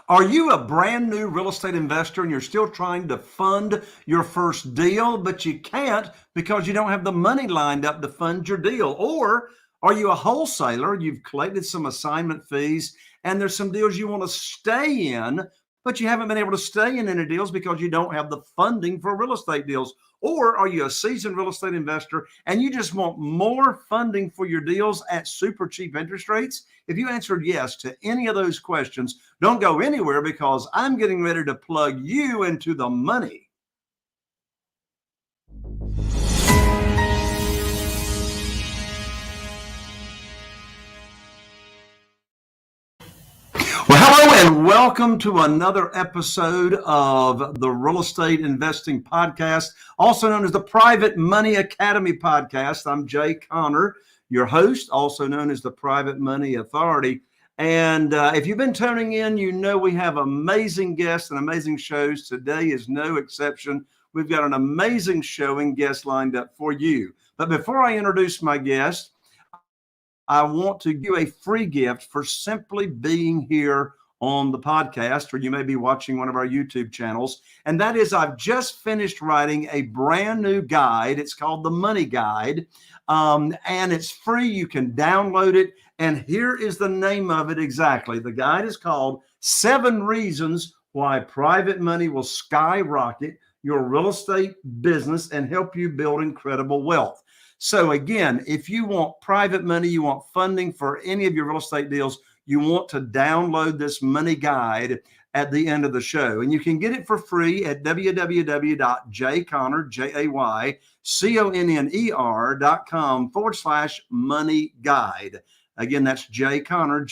Are you a brand new real estate investor and you're still trying to fund your first deal, but you can't because you don't have the money lined up to fund your deal? Or are you a wholesaler? You've collected some assignment fees and there's some deals you want to stay in, but you haven't been able to stay in any deals because you don't have the funding for real estate deals? Or are you a seasoned real estate investor and you just want more funding for your deals at super cheap interest rates? If you answered yes to any of those questions, don't go anywhere because I'm getting ready to plug you into the money. Well, hello and welcome to another episode of the Real Estate Investing Podcast, also known as the Private Money Academy Podcast. I'm Jay Conner, your host, also known as the Private Money Authority. And if you've been tuning in, you know we have amazing guests and amazing shows. Today is no exception. We've got an amazing show and guest lined up for you. But before I introduce my guest, I want to give you a free gift for simply being here on the podcast, or you may be watching one of our YouTube channels. And that is, I've just finished writing a brand new guide. It's called the Money Guide, and it's free. You can download it. And here is the name of it exactly. The guide is called 7 Reasons Why Private Money Will Skyrocket Your Real Estate Business and Help You Build Incredible Wealth. So again, if you want private money, you want funding for any of your real estate deals, you want to download this money guide at the end of the show. And you can get it for free at www.jayconner.com/money guide. Again, that's jayconner,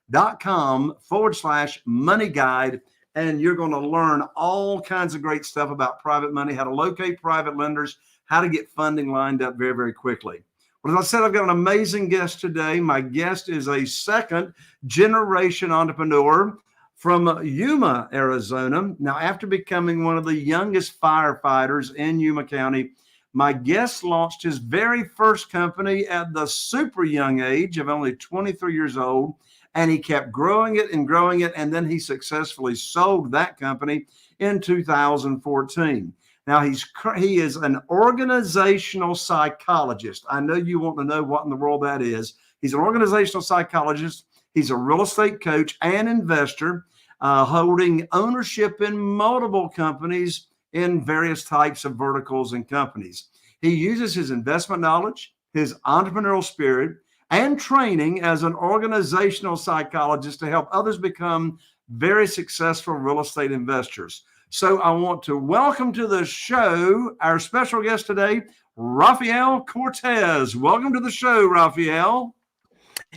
jayconner.com/money guide. And you're going to learn all kinds of great stuff about private money, how to locate private lenders, how to get funding lined up very, very quickly. Well, as I said, I've got an amazing guest today. My guest is a second generation entrepreneur from Yuma, Arizona. Now, after becoming one of the youngest firefighters in Yuma County, my guest launched his very first company at the super young age of only 23 years old. And he kept growing it. And then he successfully sold that company in 2014. Now, he is an organizational psychologist. I know you want to know what in the world that is. He's an organizational psychologist. He's a real estate coach and investor, holding ownership in multiple companies in various types of verticals and companies. He uses his investment knowledge, his entrepreneurial spirit, and training as an organizational psychologist to help others become very successful real estate investors. So I want to welcome to the show our special guest today, Rafael Cortez. Welcome to the show, Rafael.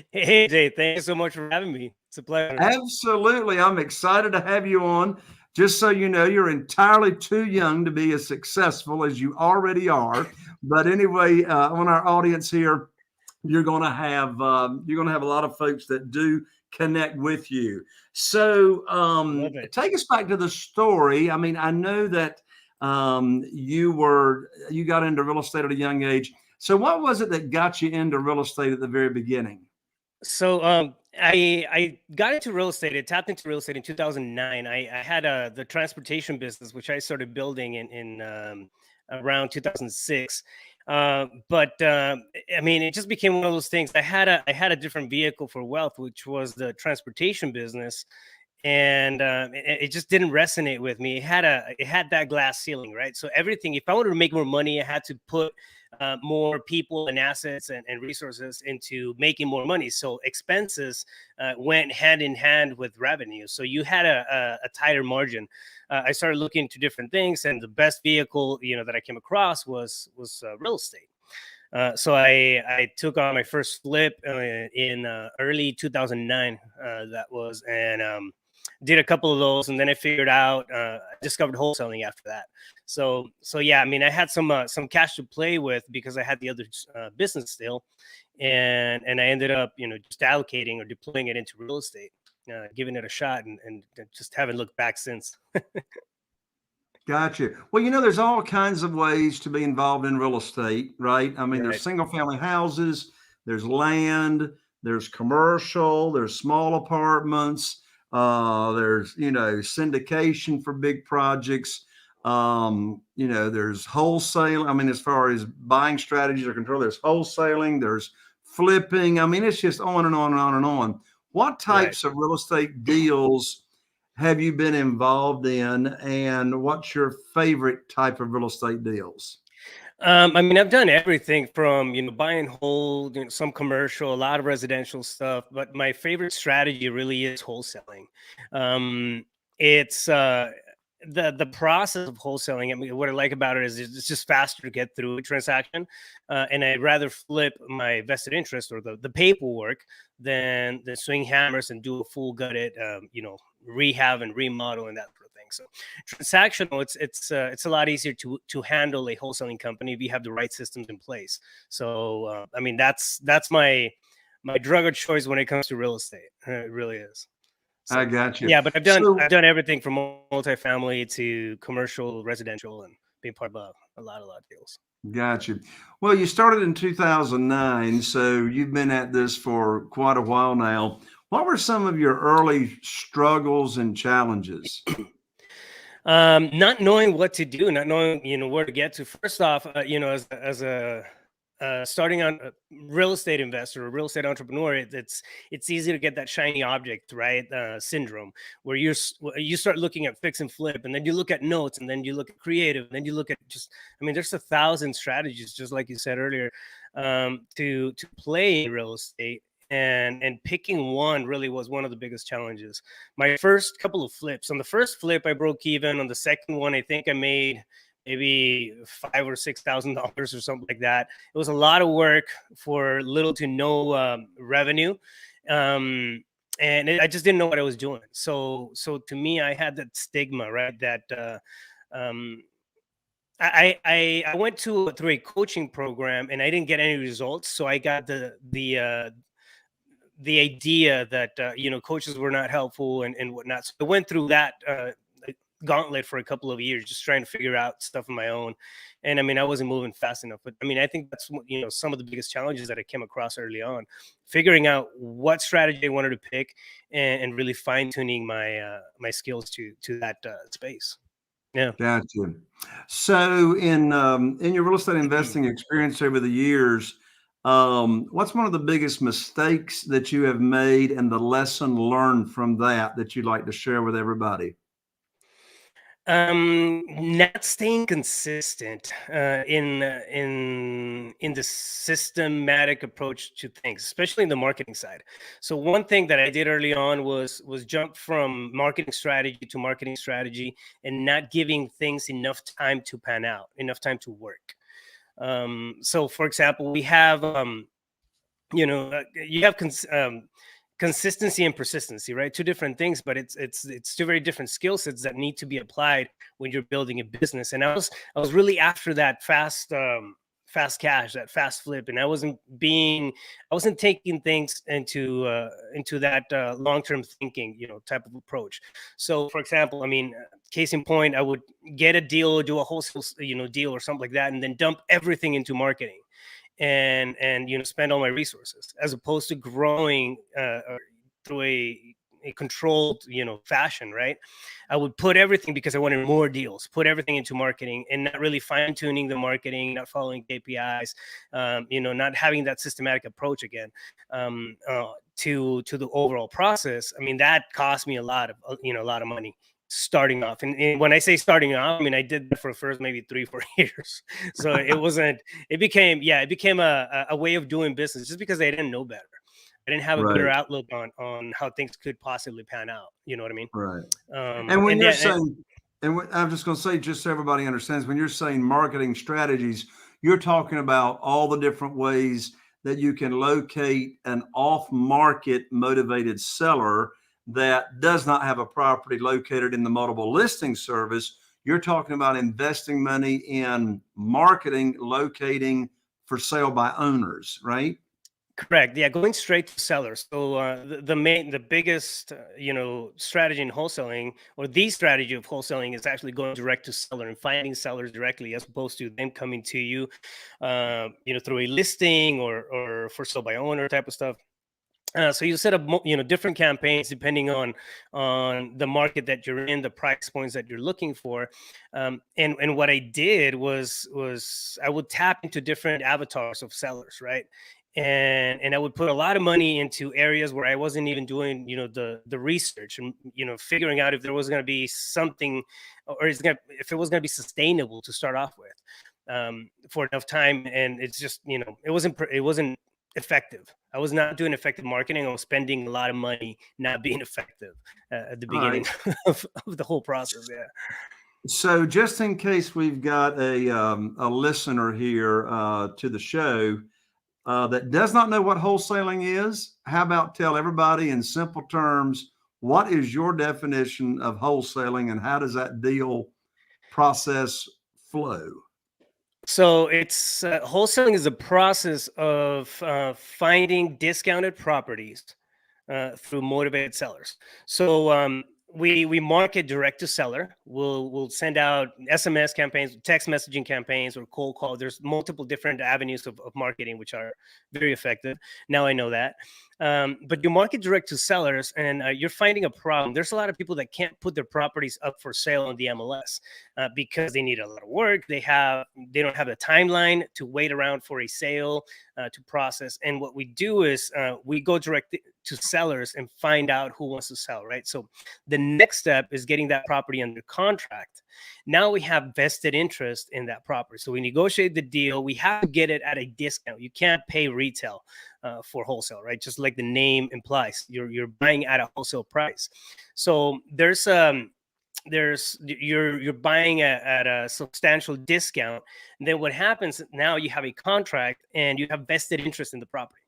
Hey, Jay, thank you so much for having me. It's a pleasure. Absolutely. I'm excited to have you on. Just so you know, you're entirely too young to be as successful as you already are. But anyway, on our audience here, you're going to have a lot of folks that do connect with you. So take us back to the story. I mean, I know that you got into real estate at a young age. So what was it that got you into real estate at the very beginning? So I got into real estate. I tapped into real estate in 2009. I had the transportation business, which I started building in around 2006. But I mean, it just became one of those things. I had a different vehicle for wealth, which was the transportation business, and it just didn't resonate with me. It had that glass ceiling, right? So everything, if I wanted to make more money, I had to put more people and assets and resources into making more money. So expenses went hand in hand with revenue. So you had a tighter margin. I started looking into different things, and the best vehicle, that I came across was real estate. So I took on my first flip in early 2009. That was, and did a couple of those, and then I figured out, I discovered wholesaling after that. So yeah, I mean, I had some cash to play with because I had the other business still, and I ended up, just allocating or deploying it into real estate, giving it a shot, and just haven't looked back since. Gotcha. Well, there's all kinds of ways to be involved in real estate, right? I mean, there's single family houses, there's land, there's commercial, there's small apartments, there's, syndication for big projects. There's wholesale. I mean, as far as buying strategies are controlled, there's wholesaling, there's flipping. I mean, it's just on and on and on and on. What Right. types of real estate deals have you been involved in, and what's your favorite type of real estate deals? I mean, I've done everything from, buy and hold, some commercial, a lot of residential stuff, but my favorite strategy really is wholesaling. It's the process of wholesaling. I mean, what I like about it is it's just faster to get through a transaction, and I'd rather flip my vested interest or the paperwork than swing hammers and do a full gutted, rehab and remodel and that sort of thing. So transactional, it's a lot easier to handle a wholesaling company if you have the right systems in place. So I mean, that's my drug of choice when it comes to real estate. It really is. I So got you. yeah, but So, I've done everything from multifamily to commercial, residential, and being part of a lot of deals. got you. Well, you started in 2009, so you've been at this for quite a while now. What were some of your early struggles and challenges? Not knowing what to do, not knowing where to get to. First off, as a starting on a real estate investor, a real estate entrepreneur, it's easy to get that shiny object, right? Syndrome, where you start looking at fix and flip, and then you look at notes, and then you look at creative, and then you look at just, I mean, there's 1,000 strategies, just like you said earlier, to play in real estate. And picking one really was one of the biggest challenges. My first couple of flips, on the first flip I broke even. On the second one, I think I made maybe $5,000 or $6,000 or something like that. It was a lot of work for little to no revenue, and I just didn't know what I was doing. So to me, I had that stigma, right? That um, I went through a coaching program and I didn't get any results. So I got the idea that coaches were not helpful and whatnot. So I went through that gauntlet for a couple of years, just trying to figure out stuff on my own. And I mean, I wasn't moving fast enough. But I mean, I think that's some of the biggest challenges that I came across early on, figuring out what strategy I wanted to pick and really fine tuning my skills to that space. Yeah. Gotcha. So, in your real estate investing experience over the years, what's one of the biggest mistakes that you have made, and the lesson learned from that you'd like to share with everybody? Not staying consistent in the systematic approach to things, especially in the marketing side. So one thing that I did early on was jump from marketing strategy to marketing strategy, and not giving things enough time to pan out, enough time to work. So for example, we have you have consistency and persistency, right? Two different things, but it's two very different skill sets that need to be applied when you're building a business. And I was really after that fast cash, that fast flip, and I wasn't taking things into that long-term thinking, type of approach. So for example, I mean, case in point, I would get a deal, do a wholesale deal or something like that, and then dump everything into marketing and spend all my resources, as opposed to growing through a controlled fashion, right? I would put everything, because I wanted more deals, put everything into marketing and not really fine tuning the marketing, not following KPIs, not having that systematic approach again, to the overall process. I mean, that cost me a lot of money starting off. And when I say starting off, I mean, I did that for the first maybe 3-4 years. So it became a way of doing business, just because I didn't know better. I didn't have a better Right, outlook on how things could possibly pan out. You know what I mean? right. And when And you're yeah, saying, I'm just going to say, just so everybody understands, when you're saying marketing strategies, you're talking about all the different ways that you can locate an off-market motivated seller that does not have a property located in the multiple listing service. You're talking about investing money in marketing, locating for sale by owners, right? correct. Yeah, going straight to sellers. So the biggest strategy in wholesaling, or the strategy of wholesaling, is actually going direct to seller and finding sellers directly, as opposed to them coming to you, through a listing or for sale by owner type of stuff. So you set up, different campaigns depending on the market that you're in, the price points that you're looking for. And what I did was I would tap into different avatars of sellers, right? And I would put a lot of money into areas where I wasn't even doing, the research and figuring out if there was going to be something, or if it was going to be sustainable to start off with, for enough time. And it's just, it wasn't effective. I was not doing effective marketing. I was spending a lot of money not being effective at the All beginning right. of the whole process. Yeah. So just in case we've got a listener here to the show that does not know what wholesaling is, how about tell everybody in simple terms, what is your definition of wholesaling and how does that deal process flow? So it's wholesaling is a process of finding discounted properties through motivated sellers. So we market direct to seller. We'll send out SMS campaigns, text messaging campaigns, or cold call. There's multiple different avenues of marketing which are very effective. Now I know that. But you market direct to sellers, and you're finding a problem. There's a lot of people that can't put their properties up for sale on the MLS because they need a lot of work. They don't have a timeline to wait around for a sale to process. And what we do is we go direct to sellers and find out who wants to sell, right? So the next step is getting that property under contract. Now we have vested interest in that property. So we negotiate the deal. We have to get it at a discount. You can't pay retail for wholesale, right? Just like the name implies, you're buying at a wholesale price. So you're buying at a substantial discount. And then what happens now, you have a contract and you have vested interest in the property.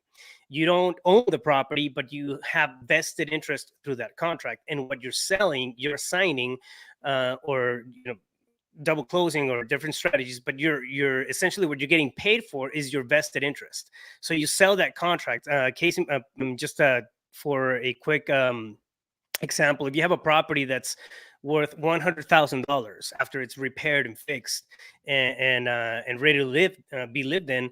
You don't own the property, but you have vested interest through that contract. And what you're selling, you're assigning, or double closing or different strategies, but you're essentially what you're getting paid for is your vested interest. So you sell that contract. For a quick example, if you have a property that's worth $100,000 after it's repaired and fixed and ready to be lived in,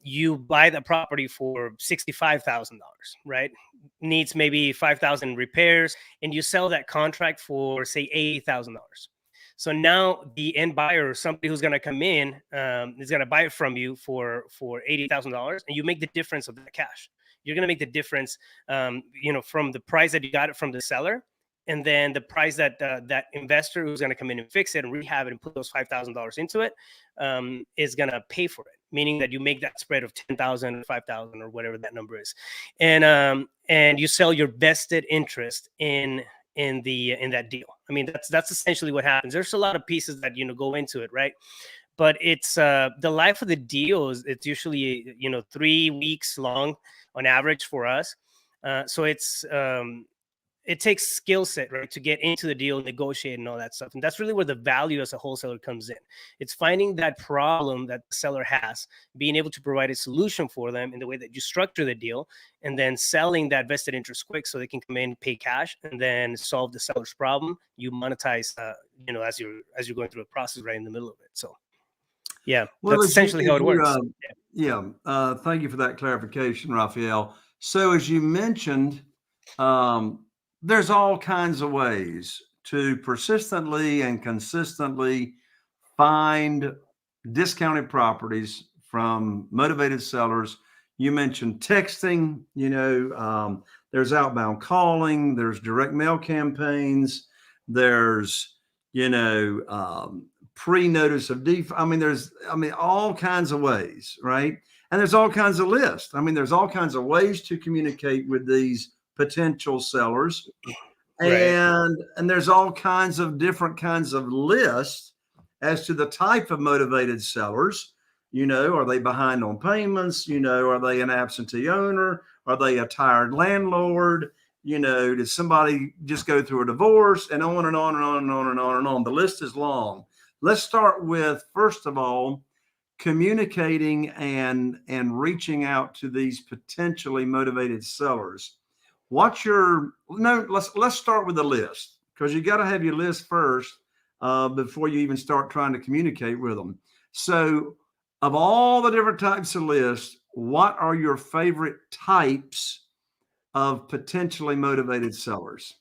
you buy the property for $65,000, right? Needs maybe 5,000 repairs, and you sell that contract for say $80,000. So now the end buyer, or somebody who's going to come in, is going to buy it from you for $80,000, and you make the difference of that cash. You're going to make the difference, from the price that you got it from the seller, and then the price that that investor who's going to come in and fix it and rehab it and put those $5,000 into it is going to pay for it. Meaning that you make that spread of 10,000 or 5,000 or whatever that number is, and you sell your vested interest in that deal. I mean, that's essentially what happens. There's a lot of pieces that go into it, right? But it's the life of the deal is it's usually 3 weeks long on average for us. So it takes skill set, right, to get into the deal, negotiate, and all that stuff. And that's really where the value as a wholesaler comes in. It's finding that problem that the seller has, being able to provide a solution for them in the way that you structure the deal, and then selling that vested interest quick so they can come in, pay cash, and then solve the seller's problem. You monetize, as you're going through a process right in the middle of it. So, yeah, Well, that's essentially how it works. thank you for that clarification, Rafael. So as you mentioned, there's all kinds of ways to persistently and consistently find discounted properties from motivated sellers. You mentioned texting, there's outbound calling, there's direct mail campaigns, there's, pre-notice of default. There's all kinds of ways, right? And there's all kinds of lists. There's all kinds of ways to communicate with these potential sellers. Right. And there's all kinds of different kinds of lists as to the type of motivated sellers. Are they behind on payments? Are they an absentee owner? Are they a tired landlord? Did somebody just go through a divorce? And on and on and on and on and on and on. The list is long. Let's start with, first of all, communicating and reaching out to these potentially motivated sellers. Let's start with the list, because you got to have your list first before you even start trying to communicate with them. So of all the different types of lists, what are your favorite types of potentially motivated sellers?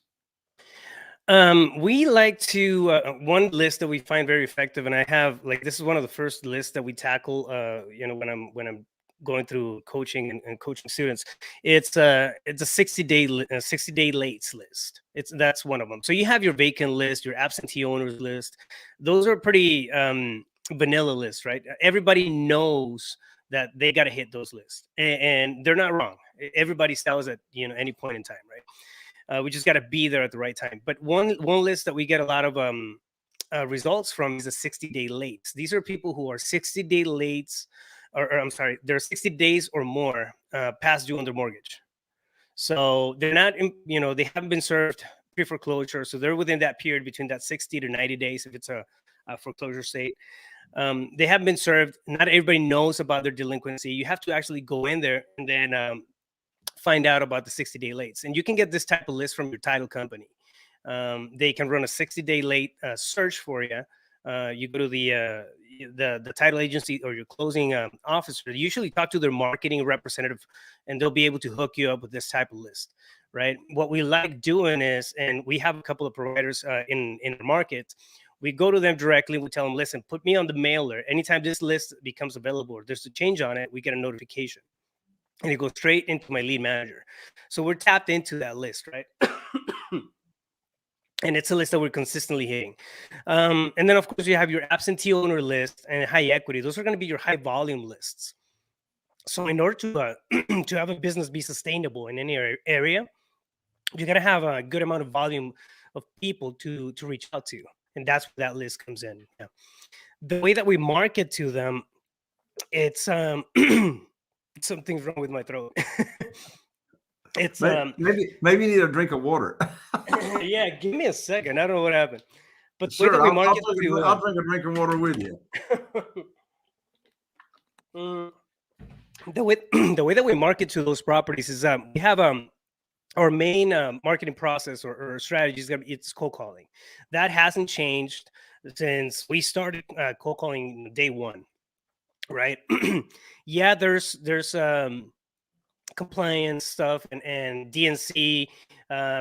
We like to one list that we find very effective, and I have like this is one of the first lists that we tackle. When I'm going through coaching and coaching students, it's a 60-day lates list. That's one of them. So you have your vacant list, your absentee owners list. Those are pretty vanilla lists, right? Everybody knows that they got to hit those lists, and they're not wrong. Everybody sells at any point in time, right? We just got to be there at the right time. But one list that we get a lot of results from is a 60-day lates. These are people who are 60-day lates, or I'm sorry, they're 60 days or more past due on their mortgage. So they're not, they haven't been served pre-foreclosure. So they're within that period between that 60 to 90 days if it's a foreclosure state. They haven't been served. Not everybody knows about their delinquency. You have to actually go in there and then find out about the 60-day lates. And you can get this type of list from your title company. They can run a 60-day late search for you. You go to the title agency or your closing officer. Usually talk to their marketing representative, and they'll be able to hook you up with this type of list, right? What we like doing is, and we have a couple of providers in the market. We go to them directly. We tell them, listen, put me on the mailer. Anytime this list becomes available or there's a change on it, we get a notification. And it goes straight into my lead manager. So we're tapped into that list, right? And it's a list that we're consistently hitting. And then, of course, you have your absentee owner list and high equity. Those are going to be your high volume lists. So in order to to have a business be sustainable in any area, you got to have a good amount of volume of people to reach out to. And that's where that list comes in. Yeah. The way that we market to them, it's something's wrong with my throat. It's maybe you need a drink of water. Yeah, give me a second. I don't know what happened. But Sure, the way that we I'll market drink a drink of water with you. The way that we market to those properties is we have our main marketing process or strategy is it's cold calling. That hasn't changed since we started cold calling day one, right? Yeah, there's compliance stuff and DNC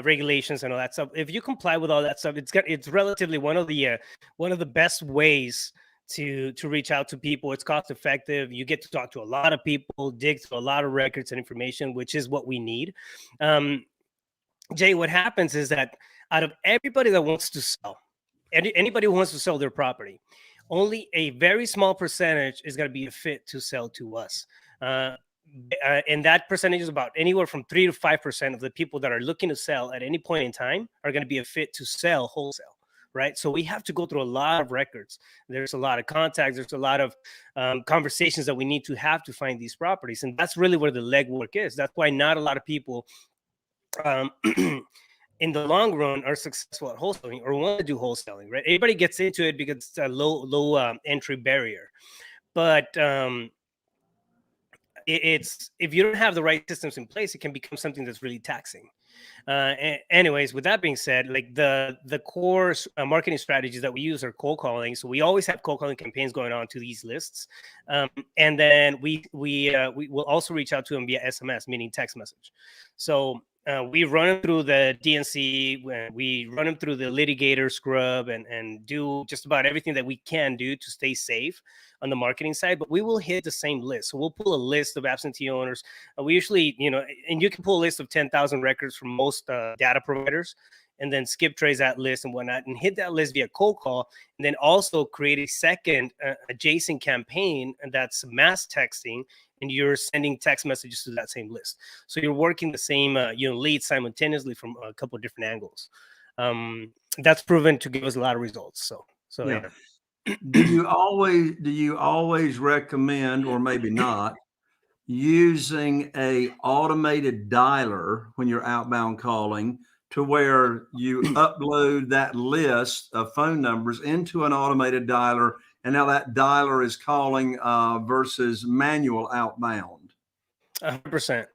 regulations and all that stuff. If you comply with all that stuff, it's relatively one of the best ways to reach out to people. It's cost effective. You get to talk to a lot of people, dig through a lot of records and information, which is what we need. Jay, what happens is that out of everybody that wants to sell, anybody who wants to sell their property, only a very small percentage is going to be a fit to sell to us. And that percentage is about anywhere from 3 to 5% of the people that are looking to sell at any point in time are going to be a fit to sell wholesale, right? So we have to go through a lot of records. There's a lot of contacts. There's a lot of conversations that we need to have to find these properties. And that's really where the legwork is. That's why not a lot of people in the long run are successful at wholesaling or want to do wholesaling, right? Everybody gets into it because it's a low entry barrier. But it's if you don't have the right systems in place, it can become something that's really taxing. Anyways, with that being said, like the core marketing strategies that we use are cold calling. So we always have cold calling campaigns going on to these lists, and then we will also reach out to them via SMS, meaning text message. So we run them through the DNC, we run them through the litigator scrub, and do just about everything that we can do to stay safe on the marketing side. But we will hit the same list. So we'll pull a list of absentee owners. We usually, and you can pull a list of 10,000 records from most data providers, and then skip trace that list and whatnot, and hit that list via cold call, and then also create a second adjacent campaign that's mass texting, and you're sending text messages to that same list. So you're working the same leads simultaneously from a couple of different angles. That's proven to give us a lot of results. So yeah. Do you always recommend, or maybe not, using a automated dialer when you're outbound calling, to where you upload that list of phone numbers into an automated dialer, and now that dialer is calling versus manual outbound? 100%.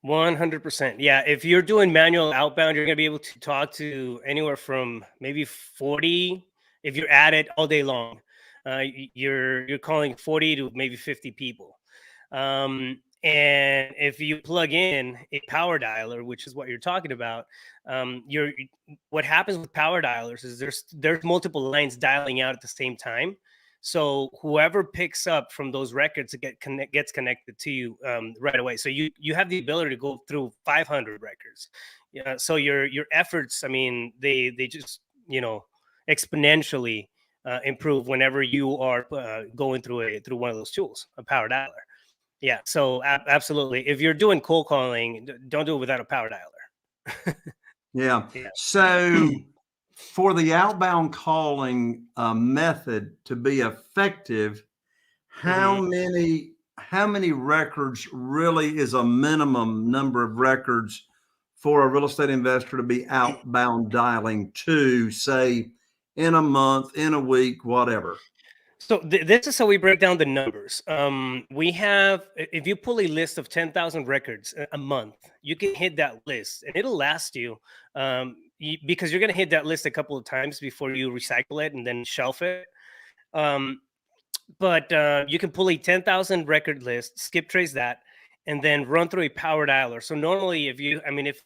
100%. Yeah. If you're doing manual outbound, you're going to be able to talk to anywhere from maybe 40, if you're at it all day long. You're calling 40 to maybe 50 people. And if you plug in a power dialer, which is what you're talking about, what happens with power dialers is there's multiple lines dialing out at the same time. So whoever picks up from those records gets connected to you right away. So you have the ability to go through 500 records. Yeah. So your efforts, I mean, they just exponentially improve whenever you are going through one of those tools, a power dialer. Yeah. So absolutely, if you're doing cold calling, don't do it without a power dialer. Yeah. Yeah. So for the outbound calling method to be effective, Mhm. how many records really is a minimum number of records for a real estate investor to be outbound dialing to, say, in a month, in a week, whatever? So this is how we break down the numbers. We have, if you pull a list of 10,000 records a month, you can hit that list, and it'll last you, because you're going to hit that list a couple of times before you recycle it and then shelf it. Um, but you can pull a 10,000 record list, skip trace that, and then run through a power dialer. So normally, if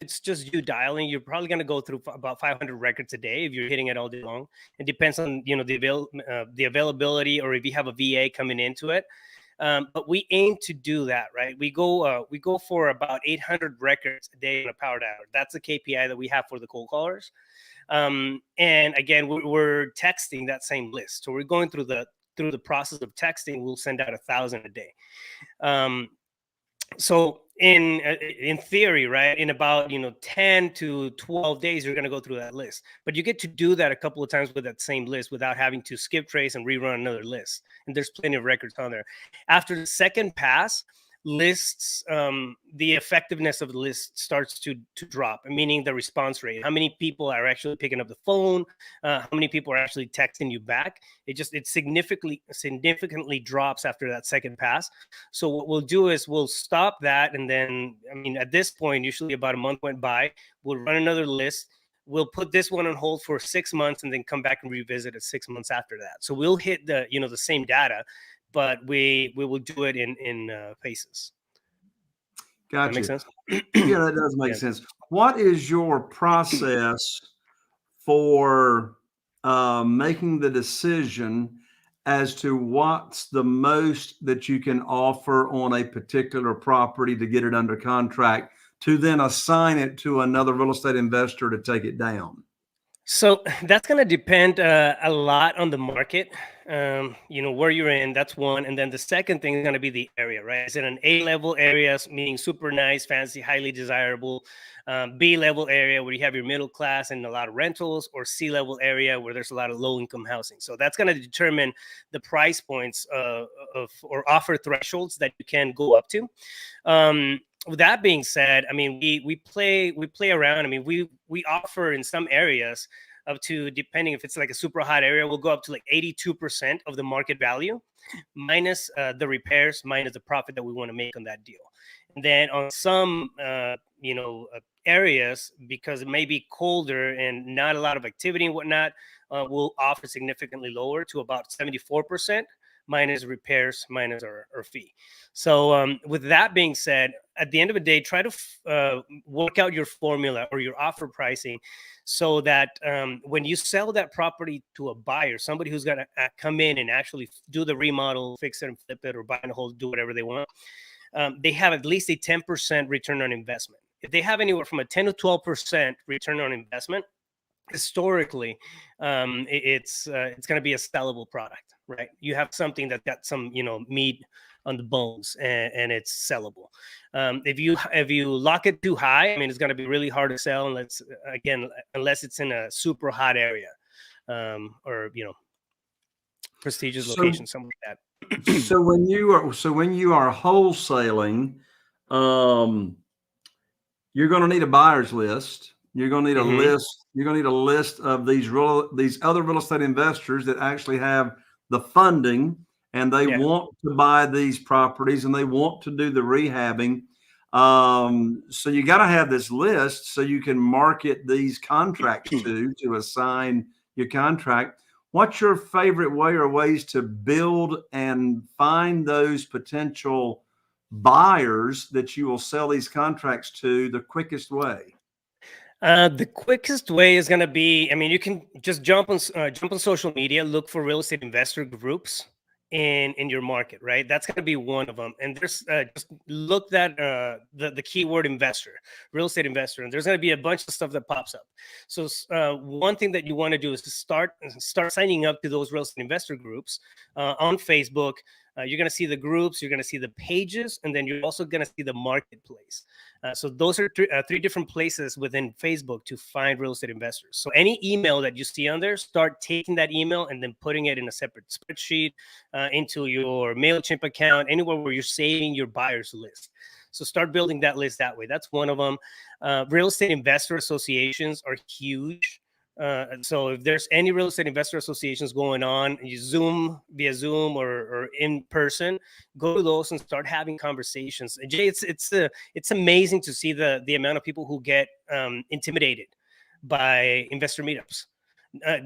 it's just you dialing, you're probably going to go through about 500 records a day if you're hitting it all day long. It depends on the availability, or if you have a VA coming into it. But we aim to do that, right? We go for about 800 records a day on a power dialer. That's the KPI that we have for the cold callers. And again, we're texting that same list. So we're going through the process of texting. We'll send out 1,000 a day. So in theory, right, in about 10 to 12 days, you're going to go through that list. But you get to do that a couple of times with that same list without having to skip trace and rerun another list. And there's plenty of records on there. After the second pass, lists, the effectiveness of the list starts to drop, meaning the response rate, how many people are actually picking up the phone, how many people are actually texting you back. It significantly drops after that second pass. So what we'll do is we'll stop that, and then, at this point, usually about a month went by, we'll run another list. We'll put this one on hold for 6 months and then come back and revisit it 6 months after that. So we'll hit the same data, but we will do it in phases. That makes Gotcha. sense. Yeah, that does make Yeah. sense. What is your process for making the decision as to what's the most that you can offer on a particular property to get it under contract, to then assign it to another real estate investor to take it down? So that's going to depend a lot on the market, where you're in. That's one. And then the second thing is going to be the area, right? Is it an A-level area, meaning super nice, fancy, highly desirable, B-level area where you have your middle class and a lot of rentals, or C-level area where there's a lot of low-income housing? So that's going to determine the price points or offer thresholds that you can go up to. With that being said, we play around. We offer in some areas up to, depending if it's like a super hot area, we'll go up to like 82% of the market value, minus the repairs, minus the profit that we want to make on that deal. And then on some areas, because it may be colder and not a lot of activity and whatnot, we'll offer significantly lower, to about 74%, minus repairs, minus our fee. So with that being said, at the end of the day, try to work out your formula or your offer pricing, so that when you sell that property to a buyer, somebody who's going to come in and actually do the remodel, fix it and flip it, or buy and hold, do whatever they want, they have at least a 10% return on investment. If they have anywhere from a 10 to 12% return on investment, historically, it's going to be a sellable product, right? You have something that got some meat on the bones, and it's sellable. If you lock it too high, it's going to be really hard to sell, unless it's in a super hot area, or prestigious location, something like that. So when you are wholesaling, um, you're going to need a buyer's list. You're going to need a Hmm. list. You're going to need a list of these other real estate investors that actually have the funding, and they Yeah. want to buy these properties, and they want to do the rehabbing. So you got to have this list so you can market these contracts to assign your contract. What's your favorite way or ways to build and find those potential buyers that you will sell these contracts to the quickest way? The quickest way is going to be, I mean, you can just jump on social media, look for real estate investor groups in your market, right? That's going to be one of them. And there's just look that the keyword investor, real estate investor, and there's going to be a bunch of stuff that pops up. So one thing that you want to do is to start signing up to those real estate investor groups on Facebook. You're going to see the groups, you're going to see the pages, and then you're also going to see the marketplace. So those are three different places within Facebook to find real estate investors. So any email that you see on there, start taking that email and then putting it in a separate spreadsheet into your MailChimp account, anywhere where you're saving your buyers list. So start building that list that way. That's one of them. Real estate investor associations are huge. So if there's any real estate investor associations going on, you via Zoom or in person, go to those and start having conversations. And Jay, it's amazing to see the amount of people who get intimidated by investor meetups.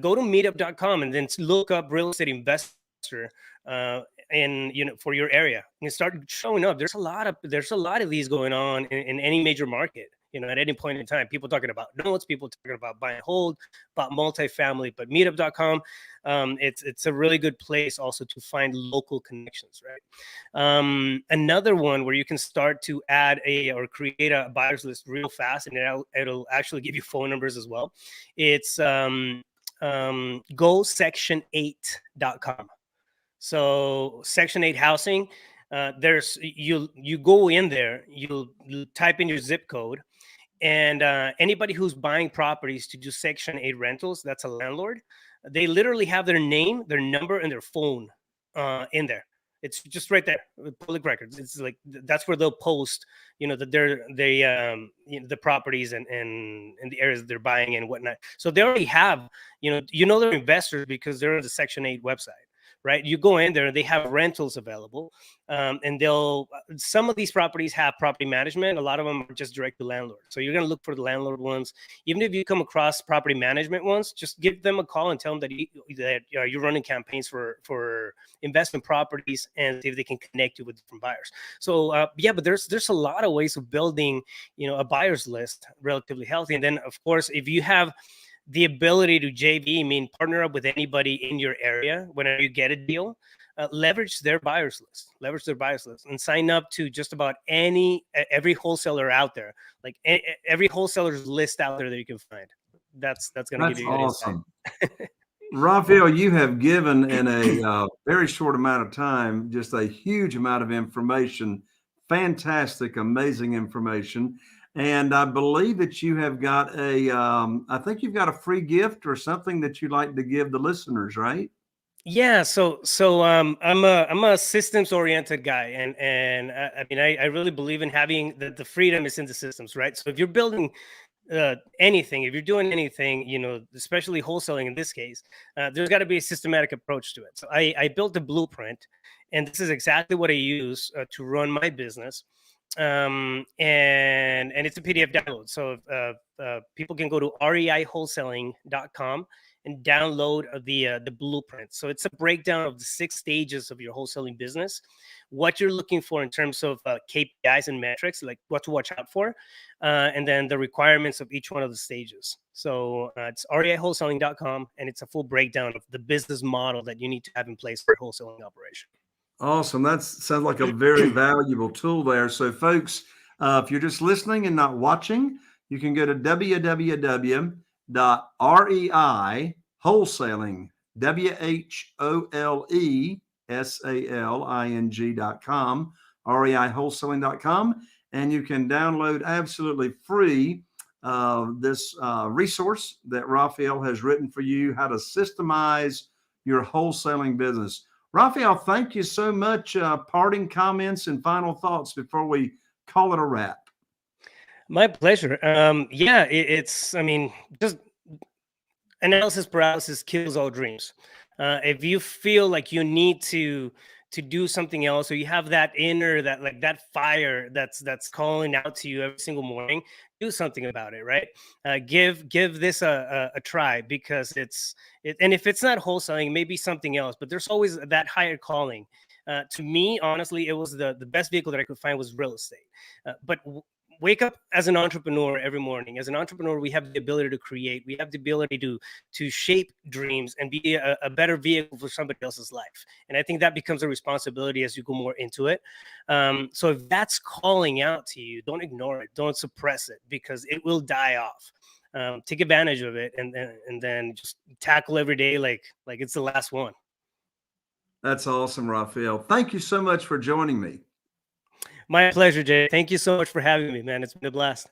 Go to meetup.com and then look up real estate investor and for your area, and start showing up. There's a lot of these going on in any major market. At any point in time, people talking about notes, people talking about buy and hold, about multifamily. But meetup.com, it's a really good place also to find local connections, right? Another one where you can start to add or create a buyers list real fast, and it'll actually give you phone numbers as well. It's gosection8.com. So Section 8 housing, you go in there, you'll type in your zip code, and anybody who's buying properties to do Section 8 rentals, that's a landlord, they literally have their name, their number, and their phone in there. It's just right there, public records. It's like that's where they'll post, that the properties and the areas that they're buying and whatnot. So they already have, they're investors because they're on the Section 8 website. Right, you go in there and they have rentals available, and some of these properties have property management. A lot of them are just direct to landlord. So you're going to look for the landlord ones. Even if you come across property management ones, just give them a call and tell them that you're running campaigns for investment properties, and see if they can connect you with different buyers. So but there's a lot of ways of building a buyer's list relatively healthy. And then of course, if you have the ability to JV, partner up with anybody in your area whenever you get a deal, leverage their buyers list, and sign up to just about every wholesaler out there, like every wholesaler's list out there that you can find. That's going to give you awesome. Rafael, you have given in a very short amount of time just a huge amount of information, fantastic, amazing information. And I believe that you have got I think you've got a free gift or something that you'd like to give the listeners, right? Yeah. So I'm a systems oriented guy, and I really believe in having the freedom is in the systems, right? So if you're building anything, if you're doing anything, especially wholesaling in this case, there's got to be a systematic approach to it. So I built a blueprint, and this is exactly what I use to run my business. And it's a PDF download. So people can go to reiwholesaling.com and download the blueprint. So it's a breakdown of the 6 stages of your wholesaling business, what you're looking for in terms of KPIs and metrics, like what to watch out for, and then the requirements of each one of the stages. So it's reiwholesaling.com, and it's a full breakdown of the business model that you need to have in place for a wholesaling operation. Awesome. That sounds like a very valuable tool there. So folks, if you're just listening and not watching, you can go to www.reiwholesaling, wholesaling.com, reiwholesaling.com, and you can download absolutely free this resource that Rafael has written for you, how to systemize your wholesaling business. Rafael, thank you so much. Parting comments and final thoughts before we call it a wrap. My pleasure. It's just analysis paralysis kills all dreams. If you feel like you need to do something else, or you have that inner that fire that's calling out to you every single morning, do something about it, right? Give this a try, because and if it's not wholesaling, maybe something else, but there's always that higher calling To me, honestly, it was the best vehicle that I could find was real estate. But wake up as an entrepreneur every morning. As an entrepreneur, we have the ability to create. We have the ability to shape dreams and be a better vehicle for somebody else's life. And I think that becomes a responsibility as you go more into it. So if that's calling out to you, don't ignore it. Don't suppress it, because it will die off. Take advantage of it, and then just tackle every day like it's the last one. That's awesome, Rafael. Thank you so much for joining me. My pleasure, Jay. Thank you so much for having me, man. It's been a blast.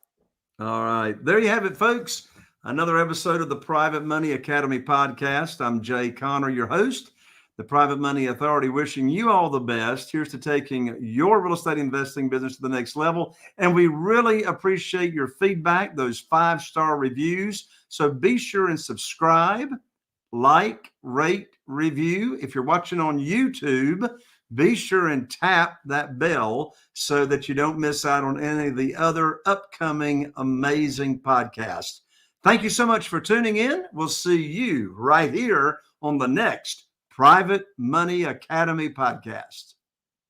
All right. There you have it, folks. Another episode of the Private Money Academy podcast. I'm Jay Connor, your host, the Private Money Authority, wishing you all the best. Here's to taking your real estate investing business to the next level. And we really appreciate your feedback, those 5-star reviews. So be sure and subscribe, like, rate, review. If you're watching on YouTube, be sure and tap that bell so that you don't miss out on any of the other upcoming amazing podcasts. Thank you so much for tuning in. We'll see you right here on the next Private Money Academy podcast.